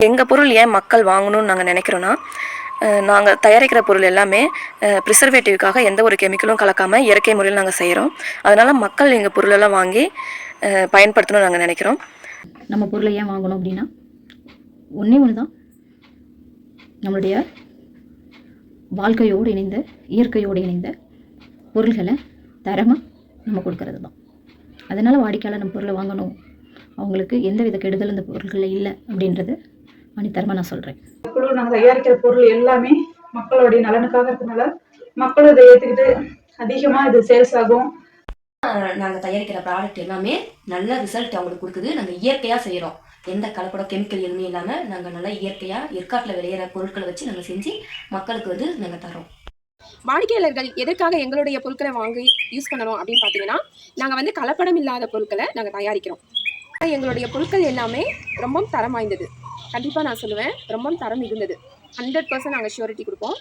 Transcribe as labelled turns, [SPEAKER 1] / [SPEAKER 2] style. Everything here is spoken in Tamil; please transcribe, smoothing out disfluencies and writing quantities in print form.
[SPEAKER 1] எங்கள் பொருள் ஏன் மக்கள் வாங்கணும்னு நாங்கள் நினைக்கிறோன்னா, நாங்கள் தயாரிக்கிற பொருள் எல்லாமே ப்ரிசர்வேட்டிவ்க்காக எந்த ஒரு கெமிக்கலும் கலக்காமல் இயற்கை முறையில் நாங்கள் செய்கிறோம். அதனால் மக்கள் எங்கள் பொருளெல்லாம் வாங்கி பயன்படுத்தணும்னு நாங்கள் நினைக்கிறோம்.
[SPEAKER 2] நம்ம பொருளை ஏன் வாங்கணும் அப்படின்னா, ஒன்றே ஒன்று தான், நம்மளுடைய வாழ்க்கையோடு இணைந்த இயற்கையோடு இணைந்த பொருள்களை தரமாக நம்ம கொடுக்கறது தான். அதனால் வாடிக்கையாளர் நம்ம பொருளை வாங்கணும், அவங்களுக்கு எந்த வித கெடுதல் இந்த பொருள்களில் இல்லை அப்படின்றது அணித்தரமாக நான் சொல்கிறேன்.
[SPEAKER 3] நாங்கள் தயாரிக்கிற பொருள் எல்லாமே மக்களுடைய நலனுக்காக இருக்கிறதுனால மக்களும் இதை ஏற்றுக்கிட்டு அதிகமாக இது சேல்ஸ் ஆகும்.
[SPEAKER 4] நாங்கள் தயாரிக்கிற ப்ராடக்ட் எல்லாமே நல்ல ரிசல்ட் அவங்களுக்கு கொடுக்குது. நாங்கள் இயற்கையாக செய்கிறோம், எந்த கலப்படம் கெமிக்கல் எதுவுமே இல்லாமல் நாங்கள் நல்லா இயற்கையாக ஏற்காட்டில் விளையிற பொருட்களை வச்சு நாங்கள் செஞ்சு மக்களுக்கு நாங்கள் தரோம்.
[SPEAKER 5] வாடிக்கையாளர்கள் எதற்காக எங்களுடைய பொருட்களை வாங்கி யூஸ் பண்ணணும் அப்படின்னு பார்த்தீங்கன்னா, நாங்கள் கலப்படம் இல்லாத பொருட்களை நாங்கள் தயாரிக்கிறோம். எங்களுடைய பொருட்கள் எல்லாமே ரொம்ப தரம் வாய்ந்தது. கண்டிப்பாக நான் சொல்லுவேன், ரொம்ப தரம் இருந்தது. 100% நாங்கள் ஷூரிட்டி கொடுப்போம்.